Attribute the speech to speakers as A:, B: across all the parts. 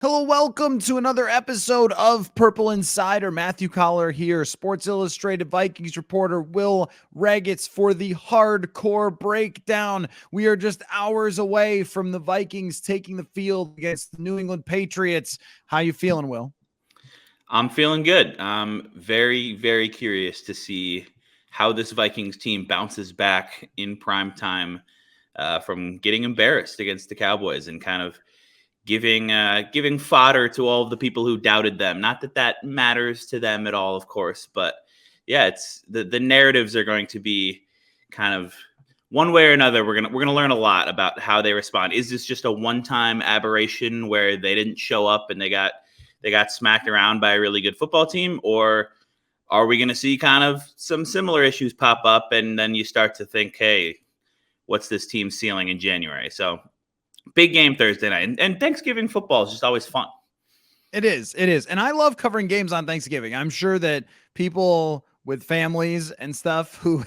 A: Hello, welcome to another episode of Purple Insider. Matthew Coller here, Sports Illustrated Vikings reporter Will Ragatz for the hardcore breakdown. We are just hours away from the Vikings taking the field against the New England Patriots. How you feeling, Will?
B: I'm feeling good. I'm very, very curious to see how this Vikings team bounces back in prime time from getting embarrassed against the Cowboys and kind of giving fodder to all of the people who doubted them. Not that that matters to them at all, of course, but yeah, it's the narratives are going to be kind of one way or another. We're gonna learn a lot about how they respond. Is this just a one-time aberration where they didn't show up and they got smacked around by a really good football team, or are we going to see kind of some similar issues pop up and then you start to think, hey, what's this team ceiling in January? So big game Thursday night. And Thanksgiving football is just always fun.
A: It is. It is. And I love covering games on Thanksgiving. I'm sure that people with families and stuff who,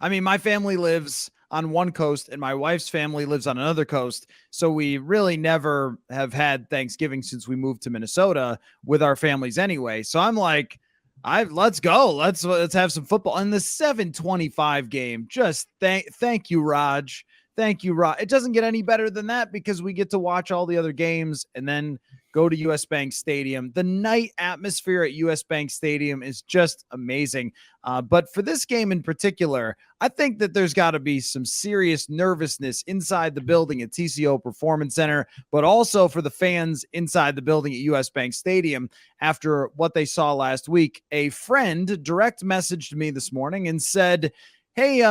A: my family lives on one coast and my wife's family lives on another coast. So we really never have had Thanksgiving since we moved to Minnesota with our families anyway. So I'm like, let's go. Let's have some football. And the 7:25 game. Just thank you, Raj. Thank you, Raj. It doesn't get any better than that because we get to watch all the other games and then go to US Bank Stadium. The night atmosphere at US Bank Stadium is just amazing. But for this game in particular, I think that there's got to be some serious nervousness inside the building at TCO Performance Center, but also for the fans inside the building at US Bank Stadium after what they saw last week. A friend direct messaged me this morning and said, hey,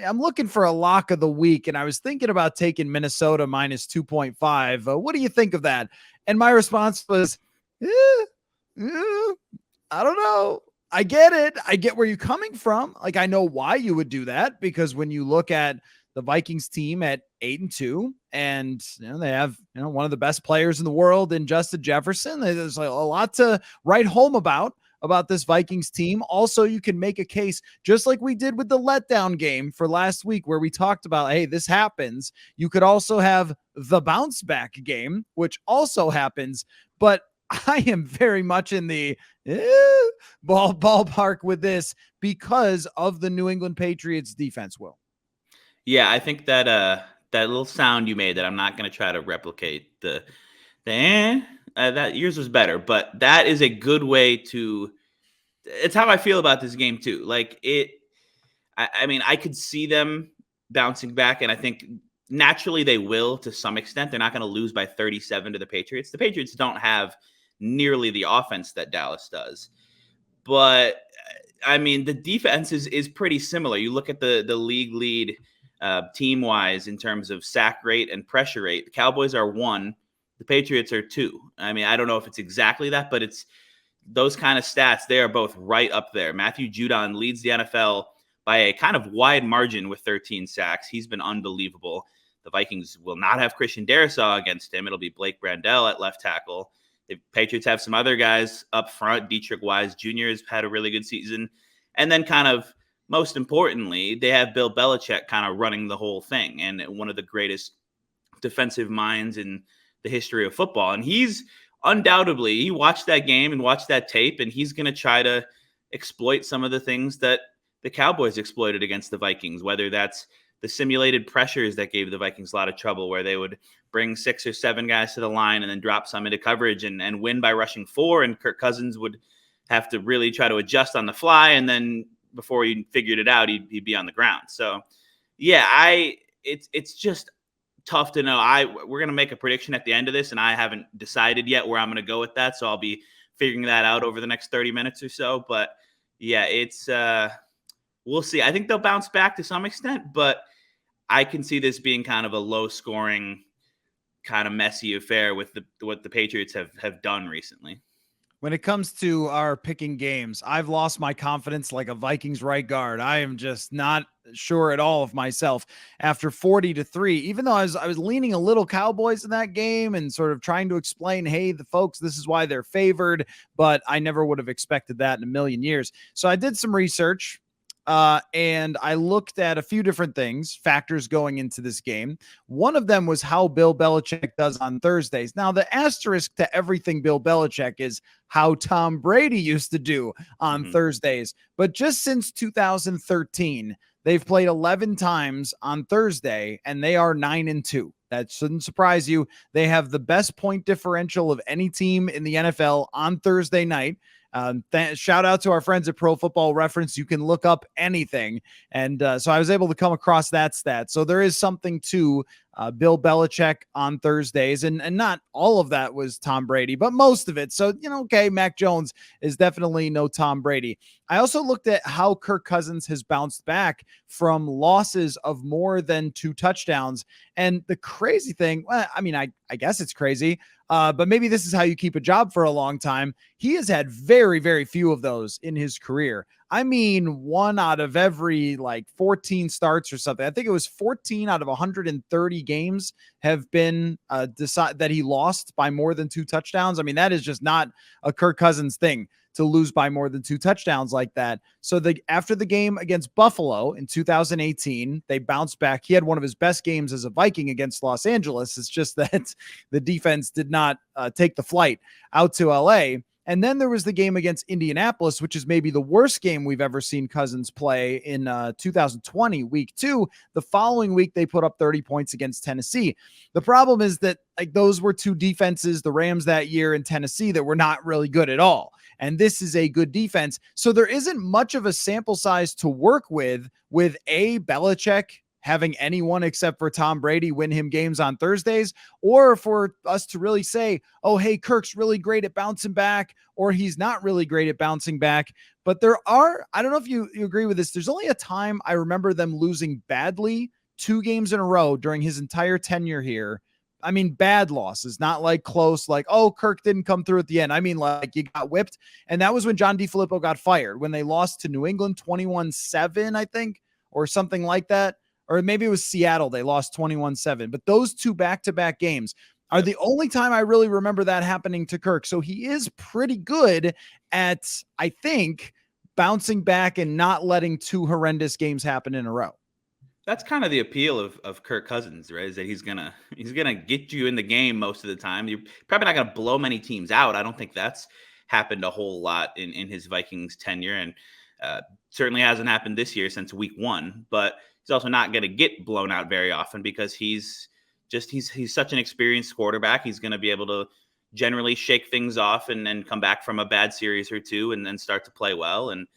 A: I'm looking for a lock of the week, and I was thinking about taking Minnesota minus 2.5. What do you think of that? And my response was, I don't know. I get it. I get where you're coming from. Like, I know why you would do that, because when you look at the Vikings team at 8-2, and they have one of the best players in the world in Justin Jefferson, there's like a lot to write home about this Vikings team. Also, you can make a case, just like we did with the letdown game for last week, where we talked about, hey, this happens. You could also have the bounce back game, which also happens. But I am very much in the ballpark with this because of the New England Patriots defense, Will.
B: Yeah, I think that little sound you made that I'm not going to try to replicate that yours was better, but that is a good way to. It's how I feel about this game too. Like I mean, I could see them bouncing back, and I think naturally they will to some extent. They're not going to lose by 37 to the Patriots. The Patriots don't have nearly the offense that Dallas does, but I mean, the defense is pretty similar. You look at the league lead team wise in terms of sack rate and pressure rate. The Cowboys are 1, the Patriots are 2. I mean, I don't know if it's exactly that, but it's those kind of stats. They are both right up there. Matthew Judon leads the NFL by a kind of wide margin with 13 sacks. He's been unbelievable. The Vikings will not have Christian Darrisaw against him. It'll be Blake Brandel at left tackle. The Patriots have some other guys up front. Dietrich Wise Jr. has had a really good season. And then kind of most importantly, they have Bill Belichick kind of running the whole thing, and one of the greatest defensive minds in the history of football. And he's undoubtedly, he watched that game and watched that tape, and he's going to try to exploit some of the things that the Cowboys exploited against the Vikings, whether that's the simulated pressures that gave the Vikings a lot of trouble, where they would bring 6 or 7 guys to the line and then drop some into coverage and win by rushing 4, and Kirk Cousins would have to really try to adjust on the fly, and then before he figured it out, he'd be on the ground. So, yeah, it's just tough to know. We're going to make a prediction at the end of this, and I haven't decided yet where I'm going to go with that, so I'll be figuring that out over the next 30 minutes or so. But, yeah, it's we'll see. I think they'll bounce back to some extent, but I can see this being kind of a low-scoring, kind of messy affair with what the Patriots have done recently.
A: When it comes to our picking games, I've lost my confidence like a Vikings right guard. I am just not sure at all of myself after 40-3, even though I was leaning a little Cowboys in that game and sort of trying to explain, hey, the folks, this is why they're favored, but I never would have expected that in a million years. So I did some research. And I looked at a few different things, factors going into this game. One of them was how Bill Belichick does on Thursdays. Now, the asterisk to everything Bill Belichick is how Tom Brady used to do on
B: Mm-hmm.
A: Thursdays. But just since 2013, they've played 11 times on Thursday, and they are 9-2. That shouldn't surprise you. They have the best point differential of any team in the NFL on Thursday night. Shout out to our friends at Pro Football Reference. You can look up anything. And so I was able to come across that stat. So there is something to Bill Belichick on Thursdays. And not all of that was Tom Brady, but most of it. So, okay, Mac Jones is definitely no Tom Brady. I also looked at how Kirk Cousins has bounced back from losses of more than 2 touchdowns. And the crazy thing, well, I mean, I guess it's crazy, but maybe this is how you keep a job for a long time. He has had very, very few of those in his career. I mean, 1 out of every 14 starts or something. I think it was 14 out of 130 games have been that he lost by more than 2 touchdowns. I mean, that is just not a Kirk Cousins thing to lose by more than 2 touchdowns like that. So after the game against Buffalo in 2018, they bounced back. He had one of his best games as a Viking against Los Angeles. It's just that the defense did not take the flight out to LA. And then there was the game against Indianapolis, which is maybe the worst game we've ever seen Cousins play in 2020, week 2. The following week, they put up 30 points against Tennessee. The problem is that those were 2 defenses, the Rams that year in Tennessee, that were not really good at all. And this is a good defense. So there isn't much of a sample size to work with Belichick having anyone except for Tom Brady win him games on Thursdays, or for us to really say, oh, hey, Kirk's really great at bouncing back, or he's not really great at bouncing back. But I don't know if you agree with this. There's only a time I remember them losing badly 2 games in a row during his entire tenure here. I mean, bad losses, not close, oh, Kirk didn't come through at the end. I mean, you got whipped. And that was when John DeFilippo got fired, when they lost to New England 21-7, I think, or something like that. Or maybe it was Seattle. They lost 21-7. But those 2 back-to-back games are the only time I really remember that happening to Kirk. So he is pretty good at, I think, bouncing back and not letting 2 horrendous games happen in a row.
B: That's kind of the appeal of Kirk Cousins, right? Is that he's gonna get you in the game most of the time. You're probably not gonna blow many teams out. I don't think that's happened a whole lot in his Vikings tenure, and certainly hasn't happened this year since week 1. But he's also not going to get blown out very often because he's such an experienced quarterback. He's going to be able to generally shake things off and then come back from a bad series or 2 and then start to play well. And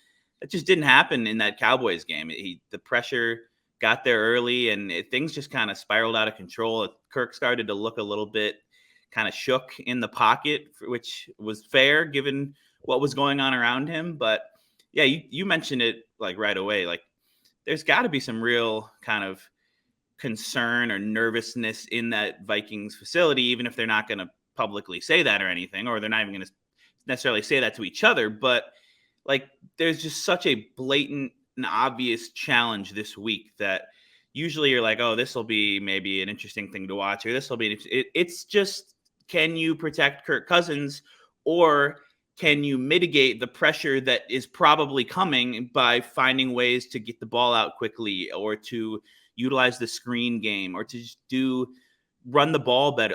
B: that just didn't happen in that Cowboys game. The pressure got there early and things just kind of spiraled out of control. Kirk started to look a little bit kind of shook in the pocket, which was fair given what was going on around him. But yeah, you mentioned it right away. There's got to be some real kind of concern or nervousness in that Vikings facility, even if they're not going to publicly say that or anything, or they're not even going to necessarily say that to each other. But there's just such a blatant and obvious challenge this week that usually you're like, oh, this will be maybe an interesting thing to watch, or this will be, it's just, can you protect Kirk Cousins, or can you mitigate the pressure that is probably coming by finding ways to get the ball out quickly, or to utilize the screen game, or to just run the ball better?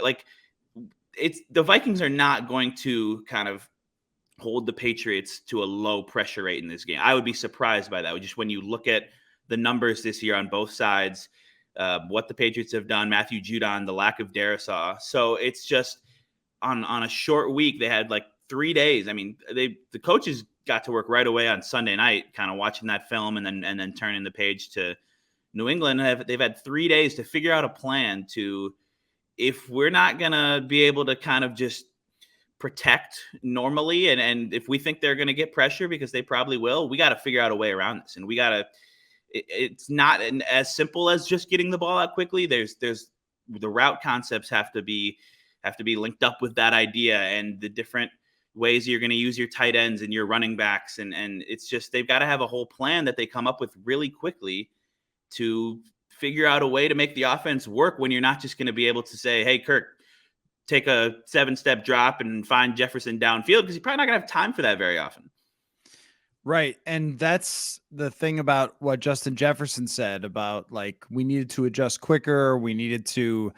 B: The Vikings are not going to kind of hold the Patriots to a low pressure rate in this game. I would be surprised by that. Just when you look at the numbers this year on both sides, what the Patriots have done, Matthew Judon, the lack of Darisaw. So it's just on a short week, they had 3 days. I mean, the coaches got to work right away on Sunday night, kind of watching that film and then turning the page to New England. They've had 3 days to figure out a plan to, if we're not going to be able to kind of just protect normally, and if we think they're going to get pressure, because they probably will, we got to figure out a way around this. And we got to, it's not as simple as just getting the ball out quickly. There's the route concepts have to be linked up with that idea, and the different ways you're going to use your tight ends and your running backs. And it's just, they've got to have a whole plan that they come up with really quickly to figure out a way to make the offense work, when you're not just going to be able to say, hey, Kirk, take a 7-step drop and find Jefferson downfield, because you're probably not going to have time for that very often.
A: Right. And that's the thing about what Justin Jefferson said about like we needed to adjust quicker, we needed to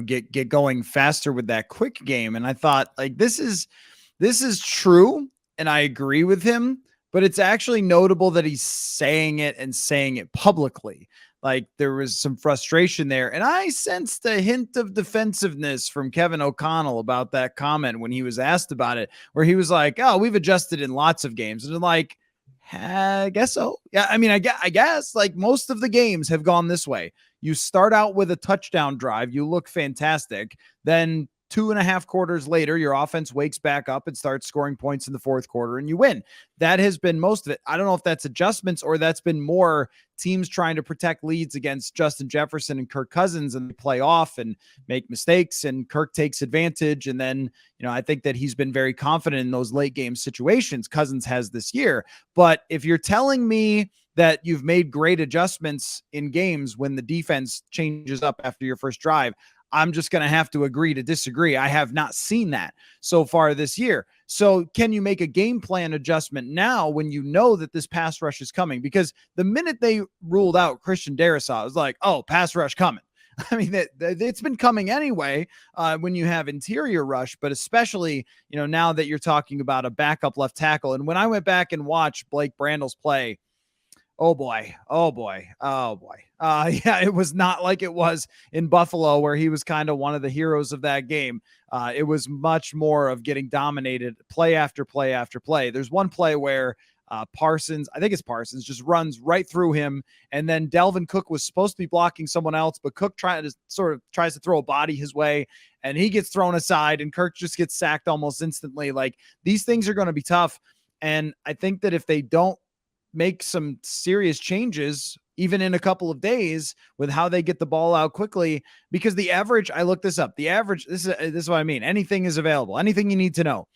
A: get going faster with that quick game. And I thought like this is true and I agree with him, but it's actually notable that he's saying it and saying it publicly. Like there was some frustration there. And I sensed a hint of defensiveness from Kevin O'Connell about that comment when he was asked about it, where he was like, "Oh, we've adjusted in lots of games." And like, I guess so. Yeah, I mean, I guess like most of the games have gone this way. You start out with a touchdown drive, you look fantastic. Then 2.5 quarters later, your offense wakes back up and starts scoring points in the fourth quarter and you win. That has been most of it. I don't know if that's adjustments or that's been more teams trying to protect leads against Justin Jefferson and Kirk Cousins and they play off and make mistakes and Kirk takes advantage. And then, I think that he's been very confident in those late game situations Cousins has this year. But if you're telling me that you've made great adjustments in games when the defense changes up after your first drive, I'm just going to have to agree to disagree. I have not seen that so far this year. So can you make a game plan adjustment now when you know that this pass rush is coming? Because the minute they ruled out Christian Darrisaw, it was like, oh, pass rush coming. I mean, it's been coming anyway when you have interior rush, but especially, now that you're talking about a backup left tackle. And when I went back and watched Blake Brandel's play, oh boy. Oh boy. Oh boy. Yeah, it was not like it was in Buffalo where he was kind of one of the heroes of that game. It was much more of getting dominated play after play after play. There's one play where Parsons, I think it's Parsons, just runs right through him. And then Delvin Cook was supposed to be blocking someone else, but Cook tries to throw a body his way and he gets thrown aside and Kirk just gets sacked almost instantly. Like these things are going to be tough. And I think that if they don't make some serious changes, even in a couple of days with how they get the ball out quickly, because the average, I looked this up, the average, this is what I mean. Anything is available. Anything you need to know.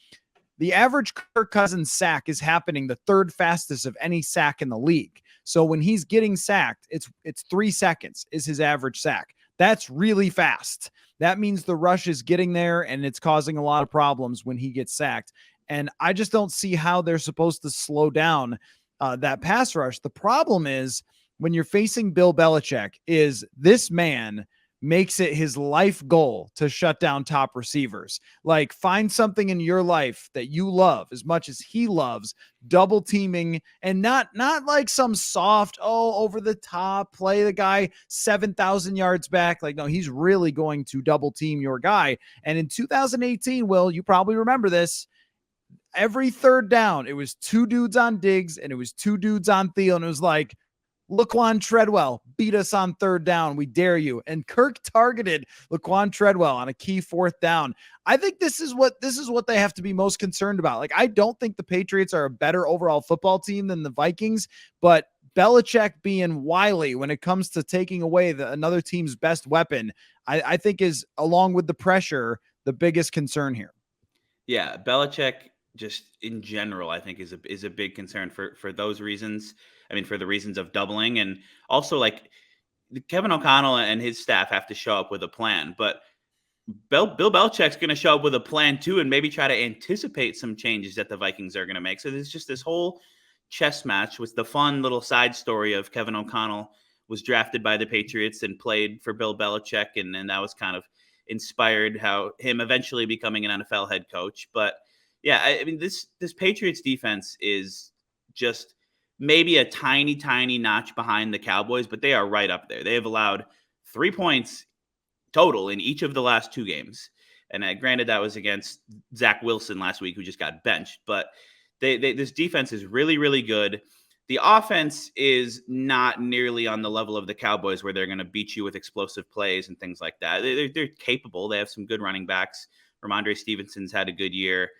A: The average Kirk Cousins sack is happening the third fastest of any sack in the league. So when he's getting sacked, it's 3 seconds is his average sack. That's really fast. That means the rush is getting there and it's causing a lot of problems when he gets sacked. And I just don't see how they're supposed to slow down that pass rush. The problem is when you're facing Bill Belichick is this man makes it his life goal to shut down top receivers. Like find something in your life that you love as much as he loves, double teaming, and not like some soft, over the top play the guy 7,000 yards back. Like, no, he's really going to double team your guy. And in 2018, Will, you probably remember this, every third down, it was 2 dudes on Diggs and it was 2 dudes on Thielen. And it was like, Laquan Treadwell beat us on third down. We dare you. And Kirk targeted Laquan Treadwell on a key fourth down. I think this is what they have to be most concerned about. Like, I don't think the Patriots are a better overall football team than the Vikings, but Belichick being wily when it comes to taking away another team's best weapon, I think is, along with the pressure, the biggest concern here.
B: Yeah, Belichick just in general, I think is a big concern for those reasons. I mean, for the reasons of doubling, and also like Kevin O'Connell and his staff have to show up with a plan. But Bill Belichick's going to show up with a plan too, and maybe try to anticipate some changes that the Vikings are going to make. So there's just this whole chess match with the fun little side story of Kevin O'Connell was drafted by the Patriots and played for Bill Belichick, and that was kind of inspired how him eventually becoming an NFL head coach. But yeah, I mean this Patriots defense is just maybe a tiny notch behind the Cowboys, but they are right up there. They have allowed 3 points total in each of the last 2 games. And granted, that was against Zach Wilson last week, who just got benched. But this defense is really, really good. The offense is not nearly on the level of the Cowboys, where they're going to beat you with explosive plays and things like that. They're capable. They have some good running backs. Ramondre Stevenson's had a good year.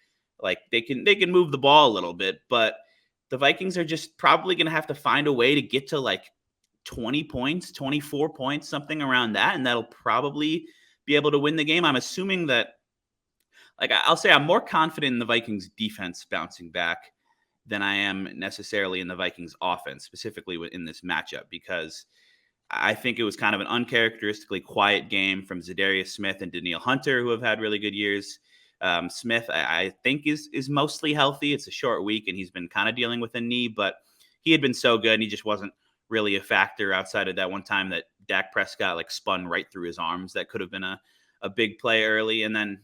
B: Like they can move the ball a little bit, but the Vikings are just probably going to have to find a way to get to like 20 points, 24 points, something around that, and that'll probably be able to win the game. I'm assuming that, like I'll say, I'm more confident in the Vikings defense bouncing back than I am necessarily in the Vikings offense, specifically in this matchup, because I think it was kind of an uncharacteristically quiet game from Zadarius Smith and Danielle Hunter, who have had really good years. Smith, I think is mostly healthy. It's a short week, and he's been kind of dealing with a knee, but he had been so good, and he just wasn't really a factor outside of that one time that Dak Prescott like spun right through his arms. That could have been a big play early. And then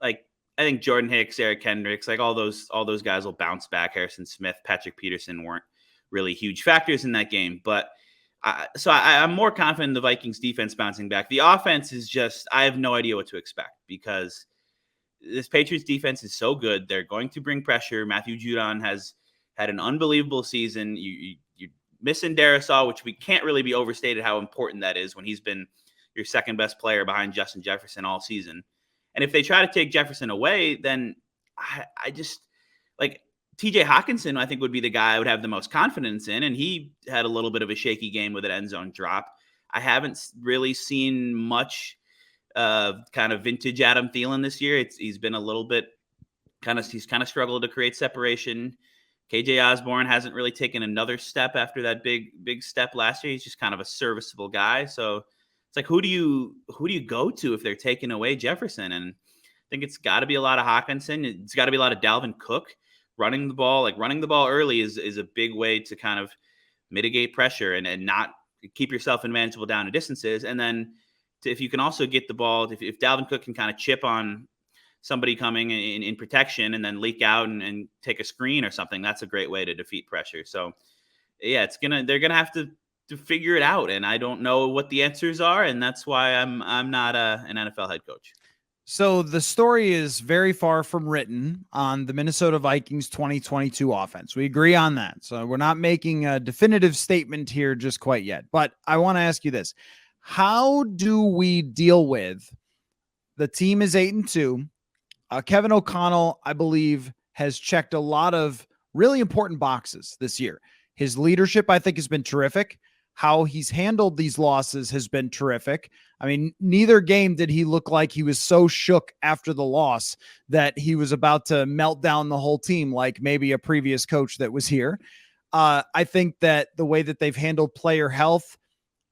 B: like I think Jordan Hicks, Eric Kendricks, like all those guys will bounce back. Harrison Smith, Patrick Peterson weren't really huge factors in that game, but I'm more confident in the Vikings defense bouncing back. The offense is just, I have no idea what to expect because this Patriots defense is so good. They're going to bring pressure. Matthew Judon has had an unbelievable season. You're missing Darisaw, which we can't really be overstated how important that is when he's been your second best player behind Justin Jefferson all season. And if they try to take Jefferson away, then I just like TJ Hawkinson, I think would be the guy I would have the most confidence in. And he had a little bit of a shaky game with an end zone drop. I haven't really seen much kind of vintage Adam Thielen this year. He's been a little bit he's kind of struggled to create separation. KJ Osborne hasn't really taken another step after that big step last year. He's just kind of a serviceable guy. So it's like, who do you go to if they're taking away Jefferson? And I think it's got to be a lot of Hawkinson. It's got to be a lot of Dalvin Cook running the ball. Like running the ball early is a big way to kind of mitigate pressure and not keep yourself in manageable down to distances. And then if you can also get the ball, if Dalvin Cook can kind of chip on somebody coming in protection and then leak out and take a screen or something, that's a great way to defeat pressure. So yeah, they're gonna have to figure it out, and I don't know what the answers are, and that's why I'm not an NFL head coach.
A: So the story is very far from written on the Minnesota Vikings 2022 offense. We agree on that. So we're not making a definitive statement here just quite yet, but I want to ask you this. How do we deal with the team is 8-2? Kevin O'Connell, I believe, has checked a lot of really important boxes this year. His leadership, I think, has been terrific. How he's handled these losses has been terrific. I mean, neither game did he look like he was so shook after the loss that he was about to melt down the whole team like maybe a previous coach that was here. I think that the way that they've handled player health,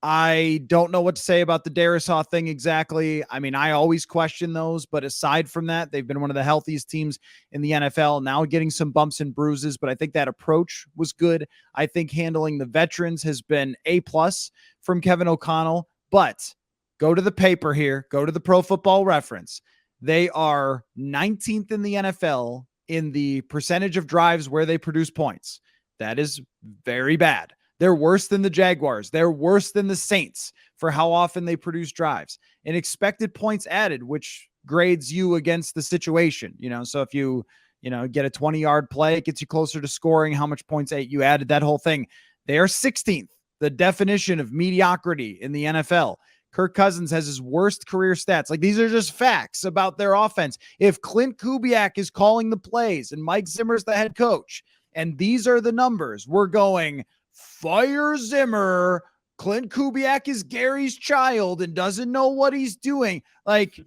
A: I don't know what to say about the Darisaw thing exactly. I mean, I always question those, but aside from that, they've been one of the healthiest teams in the NFL, now getting some bumps and bruises, but I think that approach was good. I think handling the veterans has been A+ from Kevin O'Connell, but go to the paper here, go to the Pro Football Reference. They are 19th in the NFL in the percentage of drives where they produce points. That is very bad. They're worse than the Jaguars. They're worse than the Saints for how often they produce drives. And expected points added, which grades you against the situation. So if you get a 20-yard play, it gets you closer to scoring how much points you added, that whole thing. They are 16th, the definition of mediocrity in the NFL. Kirk Cousins has his worst career stats. Like, these are just facts about their offense. If Clint Kubiak is calling the plays and Mike Zimmer's the head coach, and these are the numbers, we're going, fire Zimmer. Clint Kubiak is Gary's child and doesn't know what he's doing. Like,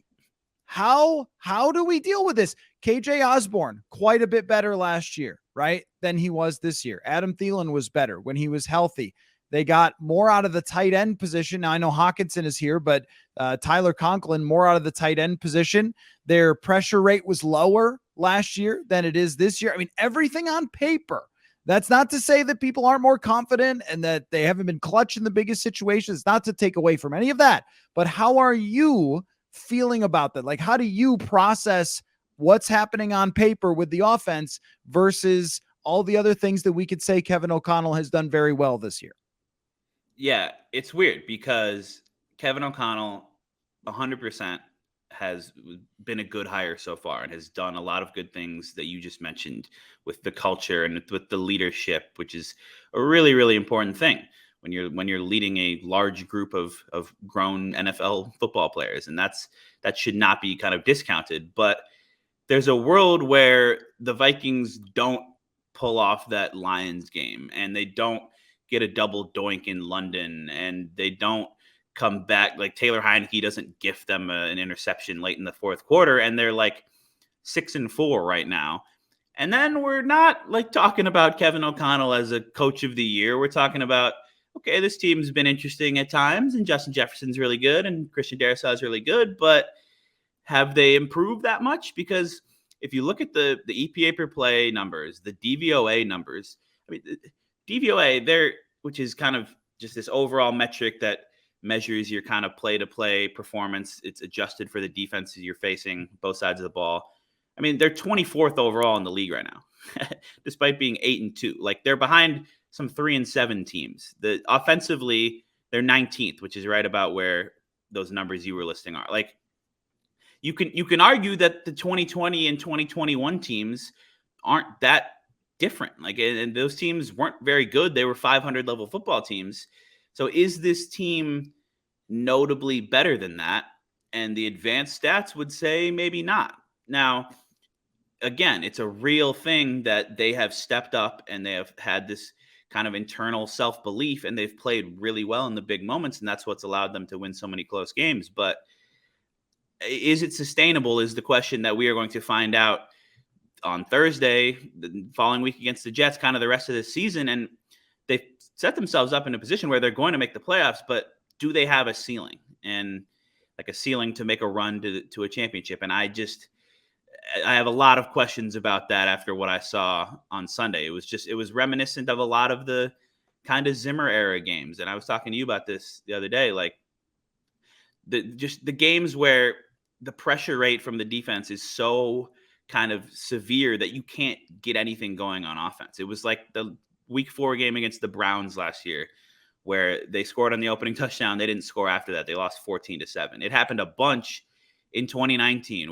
A: how do we deal with this? KJ Osborne, quite a bit better last year, right, than he was this year. Adam Thielen was better when he was healthy. They got more out of the tight end position. Now, I know Hawkinson is here, but Tyler Conklin, more out of the tight end position. Their pressure rate was lower last year than it is this year. I mean, everything on paper. That's not to say that people aren't more confident and that they haven't been clutch in the biggest situations. Not to take away from any of that. But how are you feeling about that? Like, how do you process what's happening on paper with the offense versus all the other things that we could say Kevin O'Connell has done very well this year?
B: Yeah, it's weird because Kevin O'Connell 100% has been a good hire so far and has done a lot of good things that you just mentioned with the culture and with the leadership, which is a really, really important thing when you're leading a large group of grown NFL football players. And that should not be kind of discounted. But there's a world where the Vikings don't pull off that Lions game and they don't get a double doink in London and they don't come back. Like Taylor Heineke doesn't gift them an interception late in the fourth quarter, and they're like 6-4 right now. And then we're not like talking about Kevin O'Connell as a coach of the year. We're talking about, okay, this team's been interesting at times, and Justin Jefferson's really good, and Christian Darisaw is really good, but have they improved that much? Because if you look at the EPA per play numbers, the DVOA numbers, I mean, DVOA, which is kind of just this overall metric that measures your kind of play-to-play performance. It's adjusted for the defenses you're facing, both sides of the ball. I mean, they're 24th overall in the league right now, despite being 8-2. Like, they're behind some 3-7 teams. Offensively, they're 19th, which is right about where those numbers you were listing are. Like, you can argue that the 2020 and 2021 teams aren't that different. Like, and those teams weren't very good. They were 500 level football teams. So is this team notably better than that? And the advanced stats would say maybe not. Now, again, it's a real thing that they have stepped up and they have had this kind of internal self-belief, and they've played really well in the big moments, and that's what's allowed them to win so many close games. But is it sustainable is the question that we are going to find out on Thursday, the following week against the Jets, kind of the rest of the season. And they've set themselves up in a position where they're going to make the playoffs, but do they have a ceiling, and like a ceiling to make a run to a championship? And I have a lot of questions about that after what I saw on Sunday. It was reminiscent of a lot of the kind of Zimmer era games. And I was talking to you about this the other day, like the games where the pressure rate from the defense is so kind of severe that you can't get anything going on offense. It was like the week 4 game against the Browns last year, where they scored on the opening touchdown. They didn't score after that. They lost 14-7. It happened a bunch in 2019.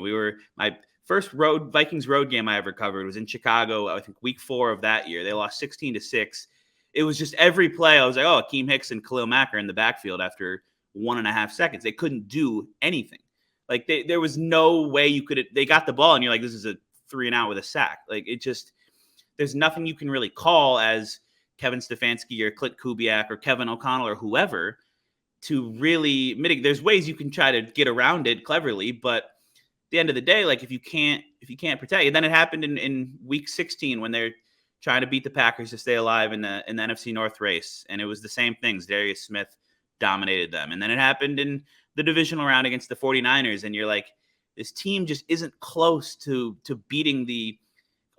B: My first Vikings road game I ever covered was in Chicago. I think week 4 of that year. They lost 16-6. It was just every play I was like, oh, Akeem Hicks and Khalil Mack are in the backfield after 1.5 seconds. They couldn't do anything. Like, there was no way they got the ball and you're like, this is a 3-and-out with a sack. Like, there's nothing you can really call as Kevin Stefanski or Clint Kubiak or Kevin O'Connell or whoever to really mitigate. There's ways you can try to get around it cleverly, but at the end of the day, like, if you can't protect it. Then it happened in week 16 when they're trying to beat the Packers to stay alive in the NFC North race. And it was the same things. Darius Smith dominated them. And then it happened in the divisional round against the 49ers. And you're like, this team just isn't close to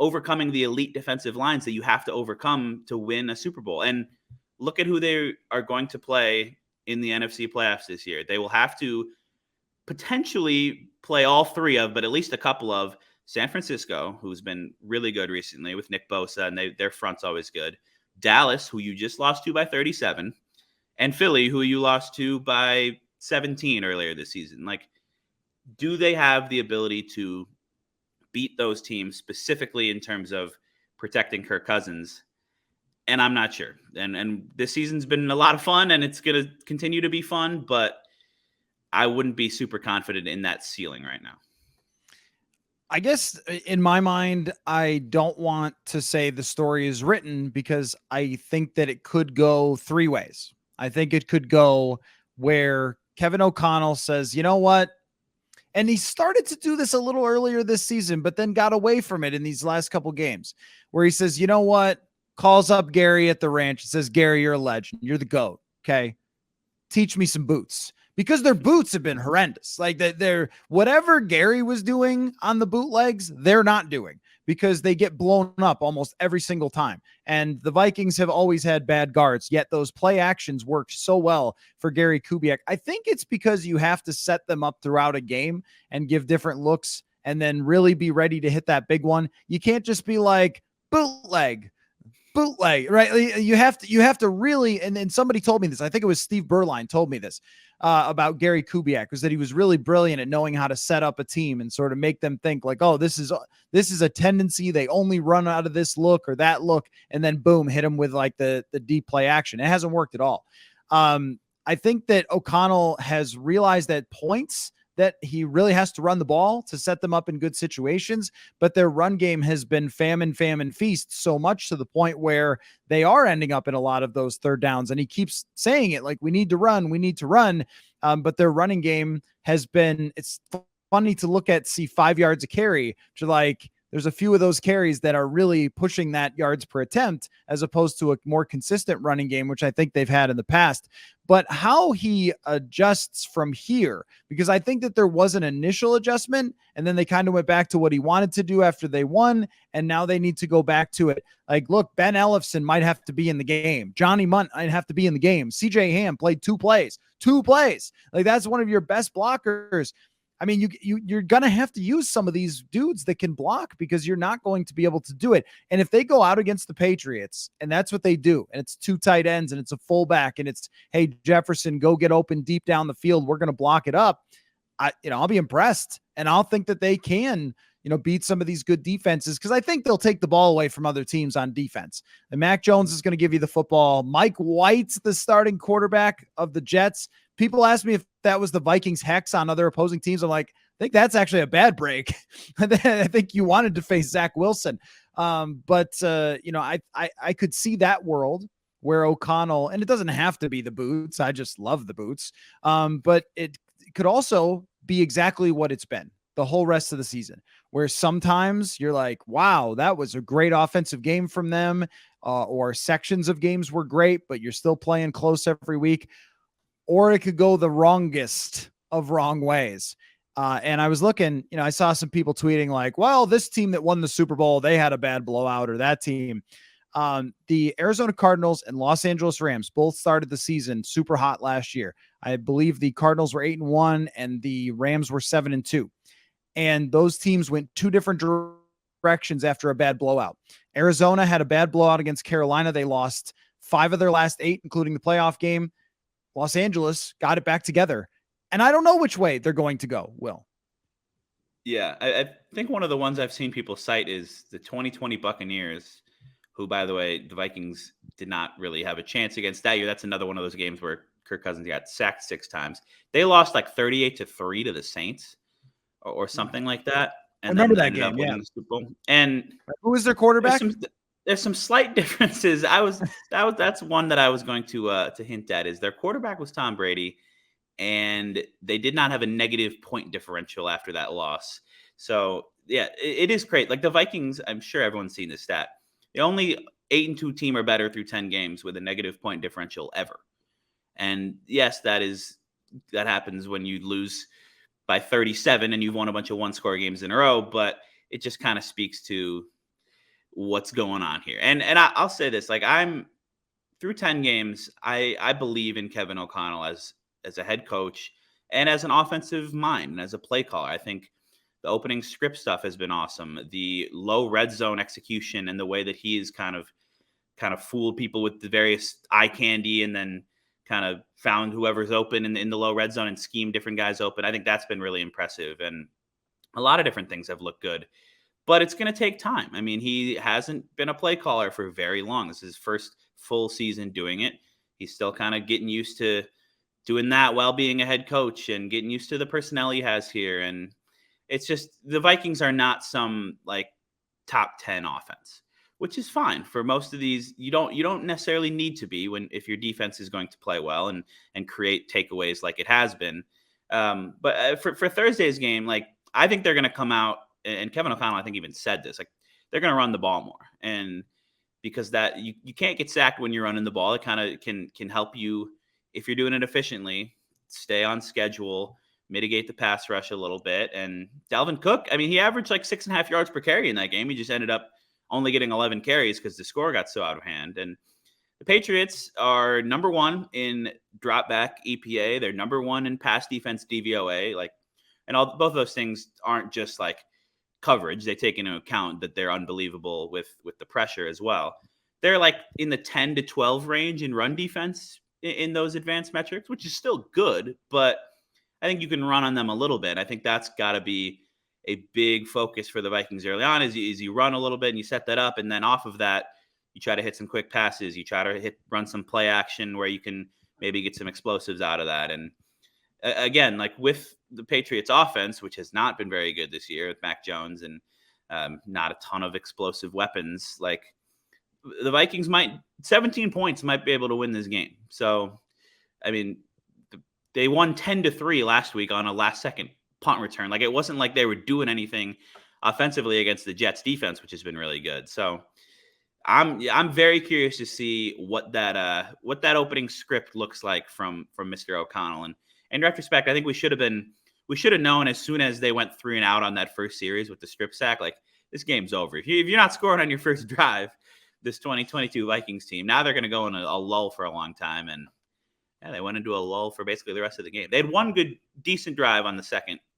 B: overcoming the elite defensive lines that you have to overcome to win a Super Bowl. And look at who they are going to play in the NFC playoffs this year. They will have to potentially play all 3 of, but at least a couple of, San Francisco, who's been really good recently with Nick Bosa, and their front's always good. Dallas, who you just lost to by 37, and Philly, who you lost to by 17 earlier this season. Like, do they have the ability to beat those teams, specifically in terms of protecting Kirk Cousins? And I'm not sure. And this season's been a lot of fun, and it's going to continue to be fun, but I wouldn't be super confident in that ceiling right now.
A: I guess in my mind, I don't want to say the story is written, because I think that it could go 3 ways. I think it could go where Kevin O'Connell says, you know what? And he started to do this a little earlier this season, but then got away from it in these last couple games, where he says, you know what? Calls up Gary at the ranch and says, Gary, you're a legend. You're the GOAT. Okay. Teach me some boots. Because their boots have been horrendous. Like, they're whatever Gary was doing on the bootlegs, they're not doing, because they get blown up almost every single time. And the Vikings have always had bad guards, yet those play actions worked so well for Gary Kubiak. I think it's because you have to set them up throughout a game and give different looks and then really be ready to hit that big one. You can't just be like bootleg, right? You have to really, and then somebody told me this. I think it was Steve Berline told me this about Gary Kubiak, was that he was really brilliant at knowing how to set up a team and sort of make them think like, oh, this is a tendency. They only run out of this look or that look, and then boom, hit them with like the deep play action. It hasn't worked at all. I think that O'Connell has realized at points that he really has to run the ball to set them up in good situations, but their run game has been famine, feast, so much to the point where they are ending up in a lot of those 3rd downs. And he keeps saying it, like, we need to run. But their running game has been, it's funny to look at, see 5 yards a carry to like there's a few of those carries that are really pushing that yards per attempt as opposed to a more consistent running game, which I think they've had in the past. But how he adjusts from here, because I think that there was an initial adjustment and then they kind of went back to what he wanted to do after they won. And now they need to go back to it. Like, look, Ben Ellefson might have to be in the game. Johnny Munt might have to be in the game. CJ Ham played two plays. Like, that's one of your best blockers. I mean, you're going to have to use some of these dudes that can block because you're not going to be able to do it. And if they go out against the Patriots and that's what they do, and it's two tight ends and it's a fullback and it's, hey, Jefferson, go get open deep down the field, we're going to block it up. I'll be impressed, and I'll think that they can, beat some of these good defenses, because I think they'll take the ball away from other teams on defense. And Mac Jones is going to give you the football. Mike White's the starting quarterback of the Jets. People ask me if that was the Vikings hex on other opposing teams. I'm like, I think that's actually a bad break. I think you wanted to face Zach Wilson. But I could see that world where O'Connell, and it doesn't have to be the boots. I just love the boots. But it could also be exactly what it's been the whole rest of the season, where sometimes you're like, wow, that was a great offensive game from them, or sections of games were great, but you're still playing close every week. Or it could go the wrongest of wrong ways. And I was looking, I saw some people tweeting like, well, this team that won the Super Bowl, they had a bad blowout, or that team. The Arizona Cardinals and Los Angeles Rams both started the season super hot last year. I believe the Cardinals were 8-1 and the Rams were 7-2. And those teams went two different directions after a bad blowout. Arizona had a bad blowout against Carolina. They lost 5 of their last 8, including the playoff game. Los Angeles got it back together. And I don't know which way they're going to go, Will.
B: Yeah, I think one of the ones I've seen people cite is the 2020 Buccaneers, who, by the way, the Vikings did not really have a chance against that year. That's another one of those games where Kirk Cousins got sacked 6 times. They lost like 38-3 to the Saints or something like that. And
A: remember
B: then
A: that
B: ended
A: game,
B: up winning the Super Bowl. And
A: who was their quarterback?
B: There's some slight differences. That's one that I was going to hint at, is their quarterback was Tom Brady, and they did not have a negative point differential after that loss. So yeah, it is great. Like the Vikings, I'm sure everyone's seen this stat. The only 8-2 team or better through 10 games with a negative point differential ever. And yes, that happens when you lose by 37 and you've won a bunch of one-score games in a row, but it just kind of speaks to what's going on here. And I'll say this, like, I'm through 10 games, I believe in Kevin O'Connell as a head coach and as an offensive mind and as a play caller. I think the opening script stuff has been awesome. The low red zone execution and the way that he's kind of fooled people with the various eye candy and then kind of found whoever's open in the low red zone and schemed different guys open. I think that's been really impressive. And a lot of different things have looked good, but it's going to take time. I mean, he hasn't been a play caller for very long. This is his first full season doing it. He's still kind of getting used to doing that while being a head coach and getting used to the personnel he has here. And it's just, the Vikings are not some like top 10 offense, which is fine for most of these. You don't necessarily need to be if your defense is going to play well and create takeaways like it has been. But for Thursday's game, like, I think they're going to come out, and Kevin O'Connell, I think, even said this, like, they're going to run the ball more. And because that you can't get sacked when you're running the ball. It kind of can help you if you're doing it efficiently, stay on schedule, mitigate the pass rush a little bit. And Dalvin Cook, I mean, he averaged like 6.5 yards per carry in that game. He just ended up only getting 11 carries because the score got so out of hand. And the Patriots are number 1 in drop back EPA. They're number 1 in pass defense DVOA. Both of those things aren't just like coverage. They take into account that they're unbelievable with the pressure as well. They're like in the 10 to 12 range in run defense in those advanced metrics, which is still good, but I think you can run on them a little bit. I think that's got to be a big focus for the Vikings early on, is you run a little bit and you set that up. And then off of that, you try to hit some quick passes. You try to run some play action where you can maybe get some explosives out of that. And again, like with the Patriots offense, which has not been very good this year with Mac Jones and not a ton of explosive weapons, like the Vikings 17 points might be able to win this game. So, I mean, they won 10-3 last week on a last second punt return. Like, it wasn't like they were doing anything offensively against the Jets defense, which has been really good. So I'm very curious to see what that opening script looks like from Mr. O'Connell. And in retrospect, I think we should have known as soon as they went 3 and out on that first series with the strip sack, like, this game's over. If you're not scoring on your first drive, this 2022 Vikings team, now they're going to go in a lull for a long time. And yeah, they went into a lull for basically the rest of the game. They had one decent drive on the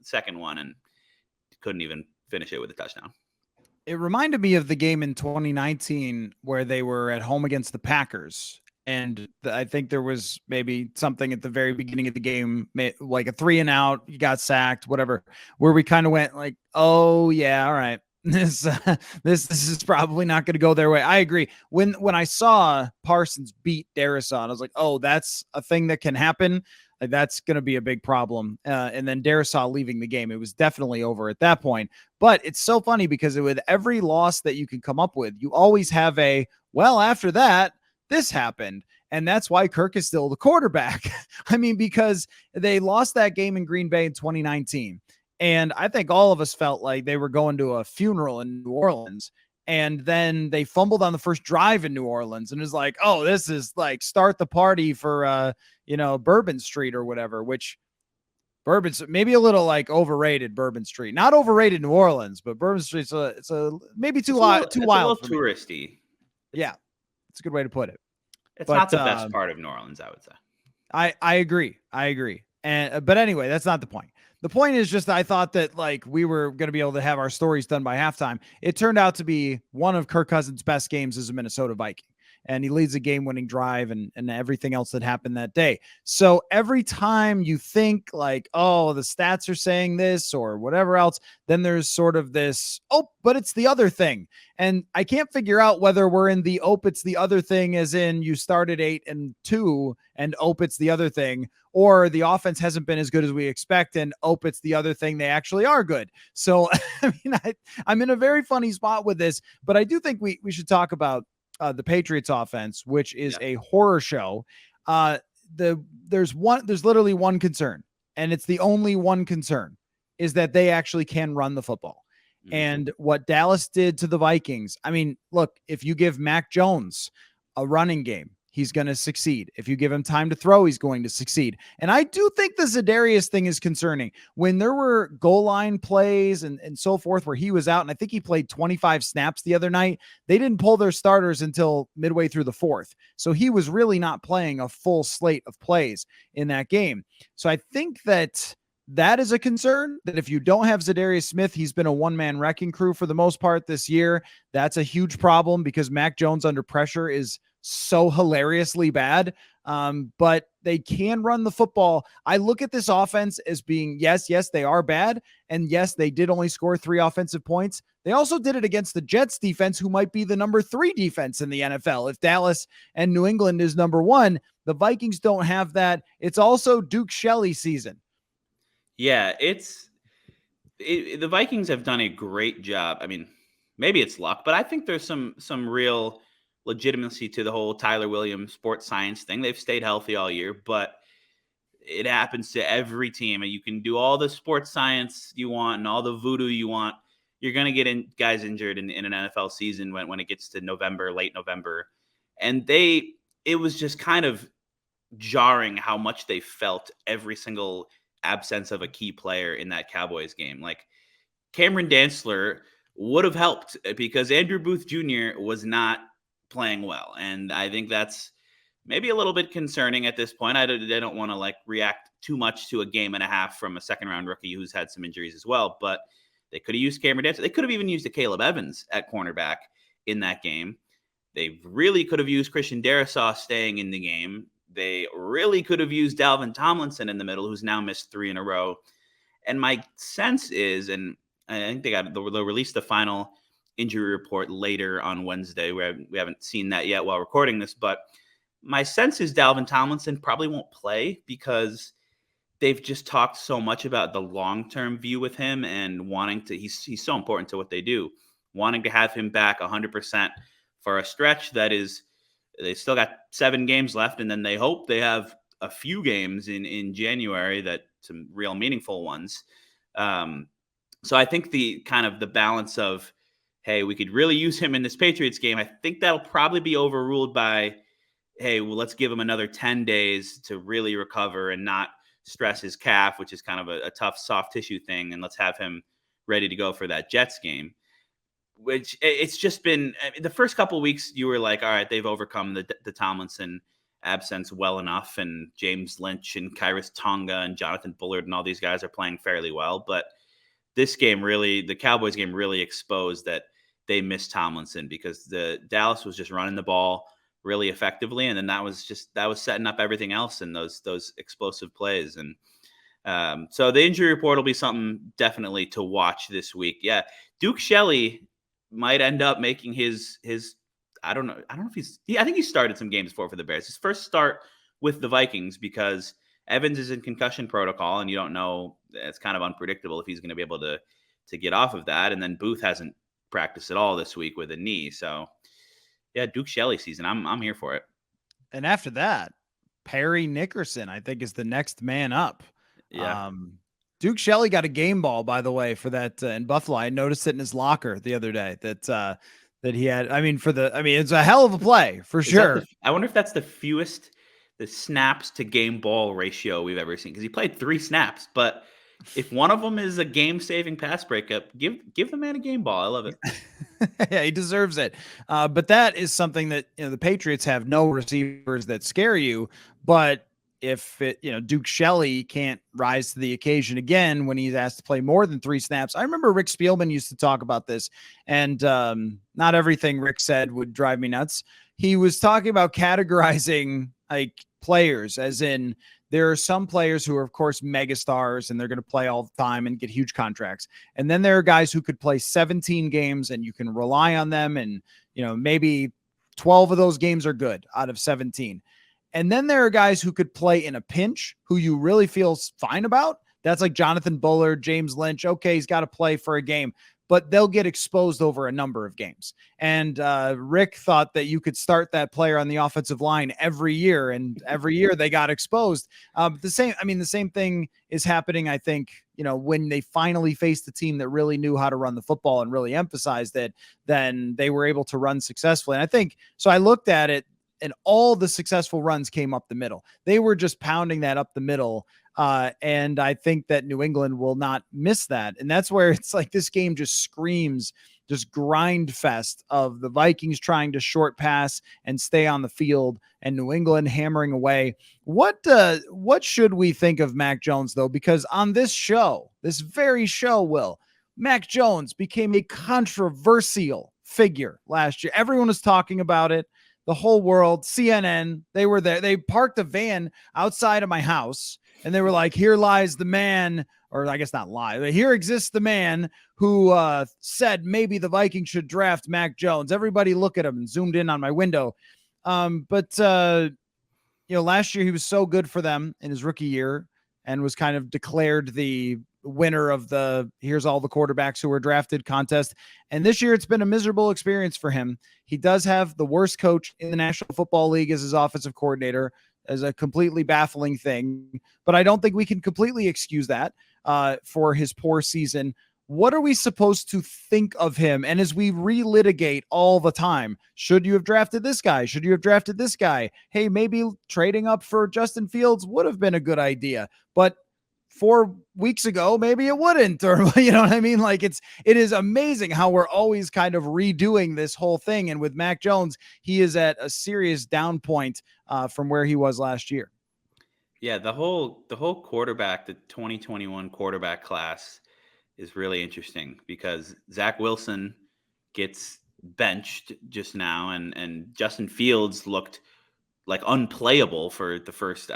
B: second one and couldn't even finish it with a touchdown.
A: It reminded me of the game in 2019 where they were at home against the Packers. And I think there was maybe something at the very beginning of the game, like a 3 and out, you got sacked, whatever, where we kind of went like, oh yeah, all right. This is probably not going to go their way. I agree. When I saw Parsons beat Darrisaw, I was like, oh, that's a thing that can happen. Like, that's going to be a big problem. And then Darrisaw leaving the game, it was definitely over at that point. But it's so funny because with every loss that you can come up with, you always have well, after that, this happened. And that's why Kirk is still the quarterback. I mean, because they lost that game in Green Bay in 2019. And I think all of us felt like they were going to a funeral in New Orleans. And then they fumbled on the first drive in New Orleans. And it was like, oh, this is like start the party for, Bourbon Street or whatever, which Bourbon's maybe a little like overrated. Bourbon Street, not overrated New Orleans, but Bourbon Street's it's a maybe too wild,
B: a little touristy.
A: Yeah, it's a good way to put it.
B: It's not the best part of New Orleans, I would say.
A: I agree. And but anyway, that's not the point. The point is just I thought that like we were going to be able to have our stories done by halftime. It turned out to be one of Kirk Cousins' best games as a Minnesota Viking. And he leads a game-winning drive and everything else that happened that day. So every time you think like, oh, the stats are saying this or whatever else, then there's sort of this, oh, but it's the other thing. And I can't figure out whether we're in the, oh, it's the other thing as in you started 8-2 and oh, it's the other thing, or the offense hasn't been as good as we expect and oh, it's the other thing, they actually are good. So, I mean, I'm in a very funny spot with this, but I do think we should talk about the Patriots offense, which is a horror show. There's literally one concern, and it's the only one concern, is that they actually can run the football. Mm-hmm. And what Dallas did to the Vikings, I mean, look, if you give Mac Jones a running game, he's going to succeed. If you give him time to throw, he's going to succeed. And I do think the Za'Darius thing is concerning. When there were goal line plays and so forth where he was out, and I think he played 25 snaps the other night, they didn't pull their starters until midway through the fourth. So he was really not playing a full slate of plays in that game. So I think that is a concern, that if you don't have Za'Darius Smith, he's been a one-man wrecking crew for the most part this year. That's a huge problem because Mac Jones under pressure is so hilariously bad. But they can run the football. I look at this offense as being, yes, they are bad. And yes, they did only score 3 offensive points. They also did it against the Jets defense, who might be the number 3 defense in the NFL. If Dallas and New England is number 1, the Vikings don't have that. It's also Duke Shelley season.
B: Yeah, the Vikings have done a great job. I mean, maybe it's luck, but I think there's some real legitimacy to the whole Tyler Williams sports science thing. They've stayed healthy all year, but it happens to every team. And you can do all the sports science you want and all the voodoo you want. You're going to get guys injured in an NFL season when it gets to November, late November. And it was just kind of jarring how much they felt every single absence of a key player in that Cowboys game. Like, Cameron Dantzler would have helped because Andrew Booth Jr. was not playing well. And I think that's maybe a little bit concerning at this point. I don't want to like react too much to a game and a half from a second round rookie who's had some injuries as well, but they could have used Cameron Dantzler. They could have even used a Caleb Evans at cornerback in that game. They really could have used Christian Darrisaw staying in the game. They really could have used Dalvin Tomlinson in the middle, who's now missed 3 in a row. And my sense is, and I think they'll release the final injury report later on Wednesday. We haven't seen that yet while recording this, but my sense is Dalvin Tomlinson probably won't play because they've just talked so much about the long-term view with him and wanting to, he's so important to what they do, wanting to have him back 100% for a stretch that is, they still got 7 games left, and then they hope they have a few games in January, that some real meaningful ones. So I think the kind of the balance of, hey, we could really use him in this Patriots game, I think that'll probably be overruled by, hey, well, let's give him another 10 days to really recover and not stress his calf, which is kind of a tough soft tissue thing. And let's have him ready to go for that Jets game, which it's just been, I mean, the first couple of weeks you were like, all right, they've overcome the Tomlinson absence well enough. And James Lynch and Kyrus Tonga and Jonathan Bullard and all these guys are playing fairly well. But this game really, the Cowboys game really exposed that they missed Tomlinson, because the Dallas was just running the ball really effectively, and then that was setting up everything else in those explosive plays. And so the injury report will be something definitely to watch this week. Yeah, Duke Shelley might end up making his I don't know if I think he started some games for the Bears. His first start with the Vikings, because Evans is in concussion protocol, and you don't know, it's kind of unpredictable if he's going to be able to get off of that. And then Booth hasn't practiced at all this week with a knee. So yeah, Duke Shelley season. I'm here for it.
A: And after that, Perry Nickerson, I think, is the next man up.
B: Yeah.
A: Duke Shelley got a game ball, by the way, for that in Buffalo. I noticed it in his locker the other day that he had. I mean, it's a hell of a play for sure.
B: I wonder if that's the fewest the snaps to game ball ratio we've ever seen, because he played 3 snaps. But if one of them is a game-saving pass breakup, give the man a game ball. I love it.
A: Yeah, he deserves it. But that is something that, the Patriots have no receivers that scare you. But if Duke Shelley can't rise to the occasion again when he's asked to play more than 3 snaps. I remember Rick Spielman used to talk about this, and not everything Rick said would drive me nuts. He was talking about categorizing like players, as in, there are some players who are, of course, megastars, and they're going to play all the time and get huge contracts. And then there are guys who could play 17 games and you can rely on them. And, maybe 12 of those games are good out of 17. And then there are guys who could play in a pinch who you really feel fine about. That's like Jonathan Bullard, James Lynch. Okay, he's got to play for a game, but they'll get exposed over a number of games. And Rick thought that you could start that player on the offensive line every year, and every year they got exposed. The same thing is happening, I think, when they finally faced a team that really knew how to run the football and really emphasized it, then they were able to run successfully. And I think, so I looked at it, and all the successful runs came up the middle. They were just pounding that up the middle. And I think that New England will not miss that. And that's where it's like this game just screams just grind fest of the Vikings trying to short pass and stay on the field, and New England hammering away. What should we think of Mac Jones, though? Because on this show, this very show, Mac Jones became a controversial figure last year. Everyone was talking about it. The whole world, CNN, they were there. They parked a van outside of my house, and they were like, here lies the man, or I guess not lie, but here exists the man who said maybe the Vikings should draft Mac Jones. Everybody look at him, and zoomed in on my window. But last year he was so good for them in his rookie year, and was kind of declared the winner of the here's all the quarterbacks who were drafted contest. And this year it's been a miserable experience for him. He does have the worst coach in the National Football League as his offensive coordinator, as a completely baffling thing. But I don't think we can completely excuse that for his poor season. What are we supposed to think of him? And as we relitigate all the time, should you have drafted this guy? Should you have drafted this guy? Hey, maybe trading up for Justin Fields would have been a good idea. But 4 weeks ago, maybe it wouldn't, or you know what I mean? Like it is amazing how we're always kind of redoing this whole thing. And with Mac Jones, he is at a serious down point from where he was last year.
B: Yeah, the whole quarterback, the 2021 quarterback class is really interesting, because Zach Wilson gets benched just now, and Justin Fields looked like unplayable for the first,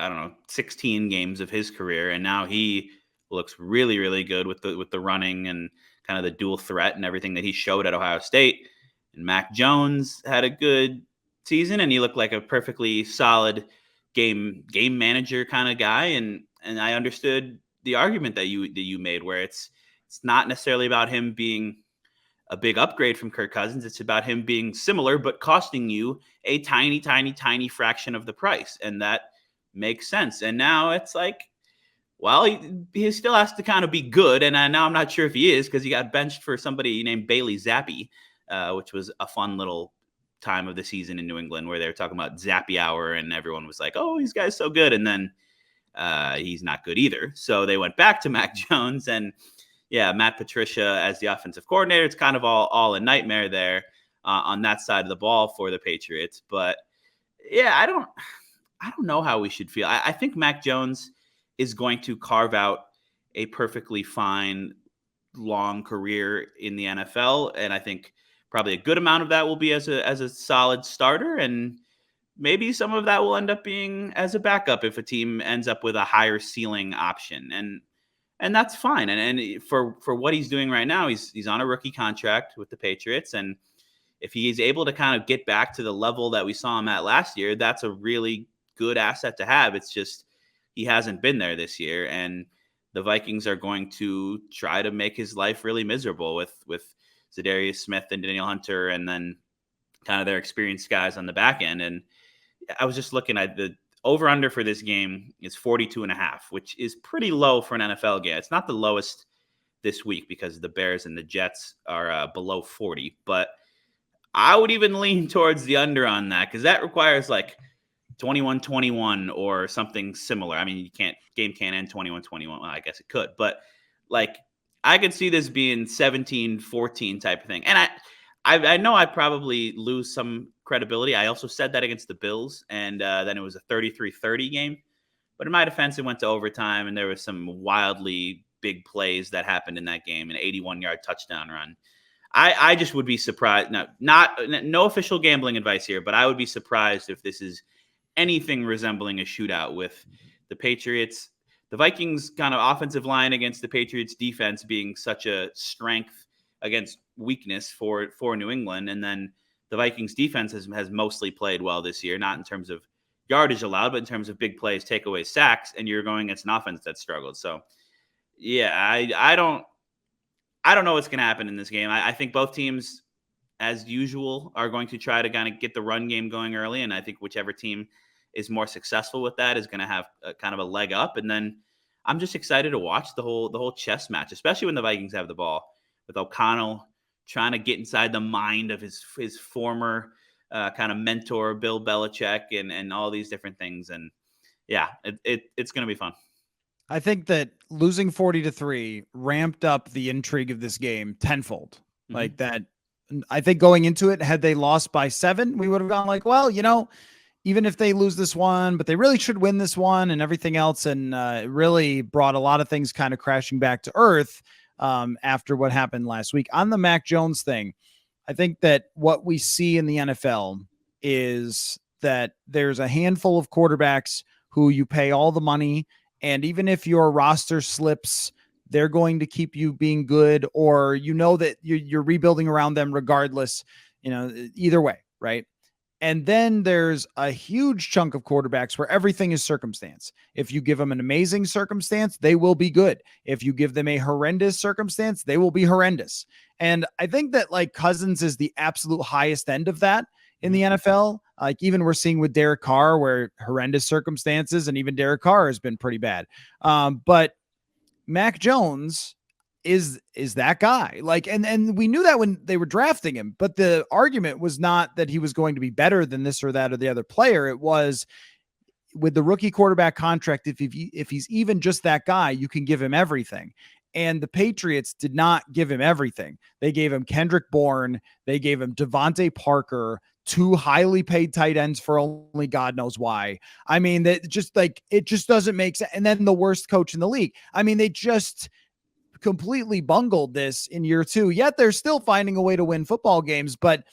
B: 16 games of his career. And now he looks really, really good with the running and kind of the dual threat and everything that he showed at Ohio State. And Mac Jones had a good season, and he looked like a perfectly solid game manager kind of guy. And I understood the argument that you made, where it's not necessarily about him being a big upgrade from Kirk Cousins. It's about him being similar, but costing you a tiny fraction of the price. And that makes sense. And now it's like, Well, he still has to kind of be good, and now I'm not sure if he is because he got benched for somebody named Bailey Zappi, which was a fun little time of the season in New England where they were talking about Zappy Hour, and everyone was like, "Oh, this guy's so good," and then he's not good either. So they went back to Mac Jones, and yeah, Matt Patricia as the offensive coordinator. It's kind of all a nightmare there on that side of the ball for the Patriots. But yeah, I don't know how we should feel. I think Mac Jones is going to carve out a perfectly fine long career in the NFL, and I think probably a good amount of that will be as a solid starter, and maybe some of that will end up being as a backup if a team ends up with a higher ceiling option, and that's fine. And for what he's doing right now, he's on a rookie contract with the Patriots, and if he's able to kind of get back to the level that we saw him at last year, that's a really good asset to have. It's just he hasn't been there this year, and the Vikings are going to try to make his life really miserable with Zadarius Smith and Daniel Hunter, and then kind of their experienced guys on the back end. And I was just looking at the over under for this game is 42.5, which is pretty low for an NFL game. It's not the lowest this week because the Bears and the Jets are below 40, but I would even lean towards the under on that because that requires like 21-21 or something similar. I mean, game can't end 21-21. Well, I guess it could, but like I could see this being 17-14 type of thing. And I know I probably lose some credibility. I also said that against the Bills, and then it was a 33-30 game. But in my defense, it went to overtime, and there was some wildly big plays that happened in that game, an 81-yard touchdown run. I just would be surprised. No official gambling advice here, but I would be surprised if this is anything resembling a shootout with the Patriots, the Vikings kind of offensive line against the Patriots defense being such a strength against weakness for New England. And then the Vikings defense has mostly played well this year, not in terms of yardage allowed, but in terms of big plays, takeaways, sacks, and you're going against an offense that struggled. So yeah, I don't know what's going to happen in this game. I think both teams, as usual, are going to try to kind of get the run game going early, and I think whichever team is more successful with that is going to have kind of a leg up. And then I'm just excited to watch the whole chess match, especially when the Vikings have the ball, with O'Connell trying to get inside the mind of his former kind of mentor, Bill Belichick, and all these different things. And yeah, it's going to be fun.
A: I think that losing 40-3 ramped up the intrigue of this game tenfold. Mm-hmm. Like that. I think going into it, had they lost by 7, we would have gone like, well, even if they lose this one, but they really should win this one and everything else. And it really brought a lot of things kind of crashing back to earth after what happened last week. On the Mac Jones thing, I think that what we see in the NFL is that there's a handful of quarterbacks who you pay all the money, and even if your roster slips, they're going to keep you being good, or that you're rebuilding around them regardless, either way, right? And then there's a huge chunk of quarterbacks where everything is circumstance. If you give them an amazing circumstance, they will be good. If you give them a horrendous circumstance, they will be horrendous. And I think that like Cousins is the absolute highest end of that in the NFL. Like even we're seeing with Derek Carr where horrendous circumstances, and even Derek Carr has been pretty bad. But Mac Jones is that guy. Like, and we knew that when they were drafting him, but the argument was not that he was going to be better than this or that or the other player. It was with the rookie quarterback contract. If he's even just that guy, you can give him everything. And the Patriots did not give him everything. They gave him Kendrick Bourne. They gave him Devontae Parker, 2 highly paid tight ends for only God knows why. I mean, that just like, it just doesn't make sense. And then the worst coach in the league. I mean, they just completely bungled this in year 2, yet they're still finding a way to win football games. But,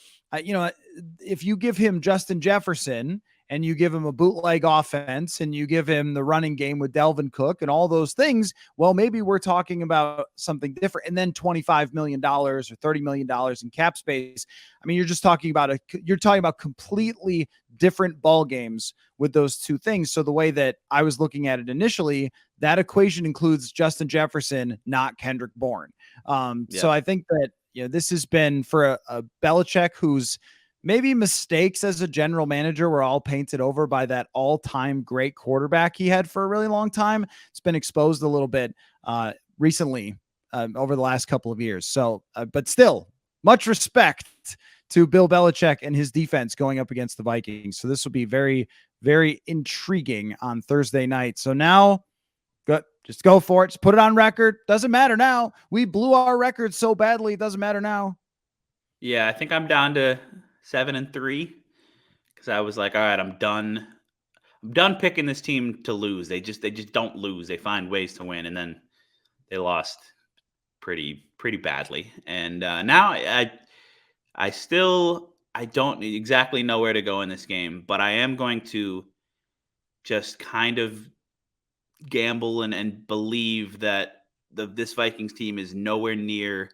A: if you give him Justin Jefferson and you give him a bootleg offense and you give him the running game with Delvin Cook and all those things, well, maybe we're talking about something different. And then $25 million or $30 million in cap space. I mean, you're talking about completely different ball games with those two things. So the way that I was looking at it initially, that equation includes Justin Jefferson, not Kendrick Bourne. So I think that, this has been for a Belichick who's maybe mistakes as a general manager were all painted over by that all-time great quarterback he had for a really long time. It's been exposed a little bit recently over the last couple of years. So, but still, much respect to Bill Belichick and his defense going up against the Vikings. So this will be very, very intriguing on Thursday night. So now, just go for it. Just put it on record. Doesn't matter now. We blew our record so badly. It doesn't matter now.
B: Yeah, I think I'm down to 7-3 because I was like, all right, I'm done. I'm done picking this team to lose. They just don't lose. They find ways to win, and then they lost pretty badly. And now I don't exactly know where to go in this game, but I am going to just kind of gamble and believe that this Vikings team is nowhere near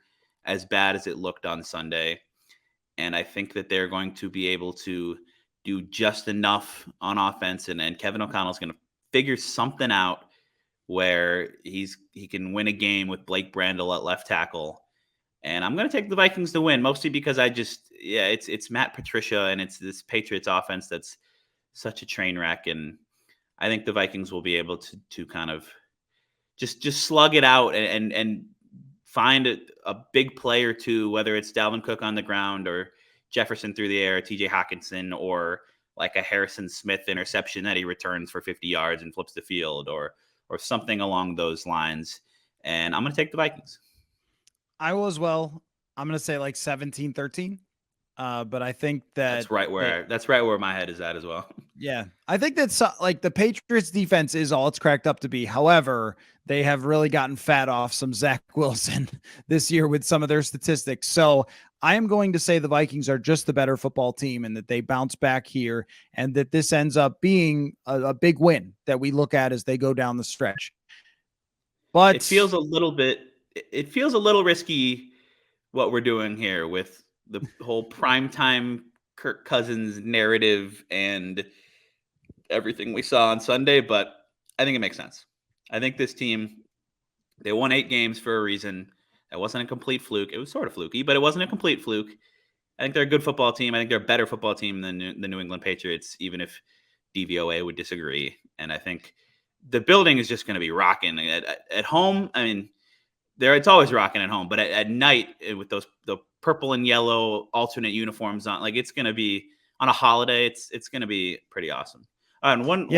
B: as bad as it looked on Sunday. And I think that they're going to be able to do just enough on offense. And Kevin O'Connell's going to figure something out where he can win a game with Blake Brandel at left tackle. And I'm going to take the Vikings to win, mostly because it's Matt Patricia and it's this Patriots offense that's such a train wreck. And I think the Vikings will be able to kind of just slug it out and find a big play or two, whether it's Dalvin Cook on the ground or Jefferson through the air, TJ Hawkinson, or like a Harrison Smith interception that he returns for 50 yards and flips the field, or something along those lines. And I'm going to take the Vikings.
A: I will as well. I'm going to say like 17-13. But I think
B: that's right where my head is at as well.
A: Yeah. I think that's like the Patriots defense is all it's cracked up to be. However, they have really gotten fat off some Zach Wilson this year with some of their statistics. So I am going to say the Vikings are just the better football team and that they bounce back here and that this ends up being a big win that we look at as they go down the stretch. But
B: it feels a little risky what we're doing here with the whole primetime Kirk Cousins narrative and everything we saw on Sunday, but I think it makes sense. I think this team, they won 8 games for a reason. That wasn't a complete fluke. It was sort of fluky, but it wasn't a complete fluke. I think they're a good football team. I think they're a better football team than the New England Patriots, even if DVOA would disagree. And I think the building is just going to be rocking at home. I mean, it's always rocking at home, but at night with the purple and yellow alternate uniforms on, like it's going to be on a holiday. It's going to be pretty awesome. And one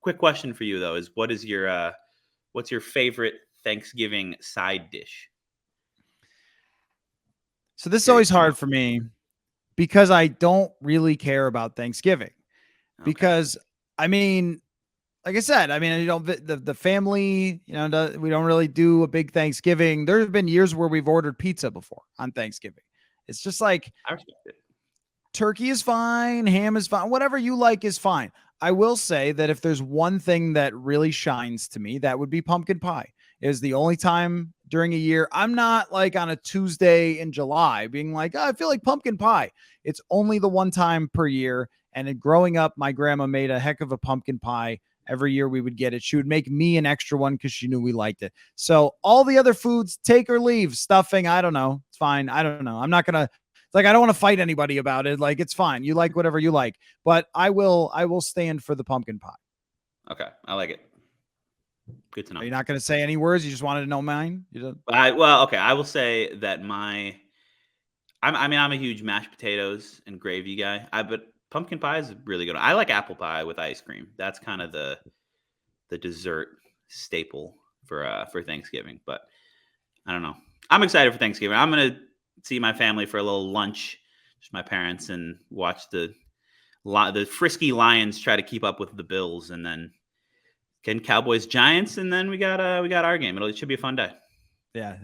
B: quick question for you though is what's your favorite Thanksgiving side dish?
A: So this is always hard for me because I don't really care about Thanksgiving. Okay. Because I mean, like I said, I mean, the family, we don't really do a big Thanksgiving. There have been years where we've ordered pizza before on Thanksgiving. It's just like
B: I respect it.
A: Turkey is fine, ham is fine, whatever you like is fine. I will say that if there's one thing that really shines to me, that would be pumpkin pie. It is the only time during a year I'm not like on a Tuesday in July being like, I feel like pumpkin pie. It's only the one time per year. And growing up, my grandma made a heck of a pumpkin pie. Every year we would get it. She would make me an extra one because she knew we liked it. So all the other foods, take or leave. Stuffing, I don't know. It's fine. I don't know. I'm not going to, I don't want to fight anybody about it. Like, it's fine. You like whatever you like. But I will stand for the pumpkin pie.
B: Okay. I like it. Good to know.
A: Are you not going to say any words? You just wanted to know mine?
B: Okay. I will say that I'm a huge mashed potatoes and gravy guy. But pumpkin pie is really good. I like apple pie with ice cream. That's kind of the dessert staple for Thanksgiving. But I don't know. I'm excited for Thanksgiving. I'm gonna see my family for a little lunch, just my parents, and watch the frisky Lions try to keep up with the Bills, and then Cowboys Giants, and then we got our game. It should be a fun day.
A: Yeah,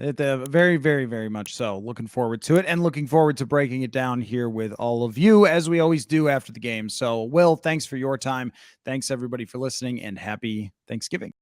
A: very, very, very much so. Looking forward to it and looking forward to breaking it down here with all of you as we always do after the game. So, Will, thanks for your time. Thanks, everybody, for listening, and happy Thanksgiving.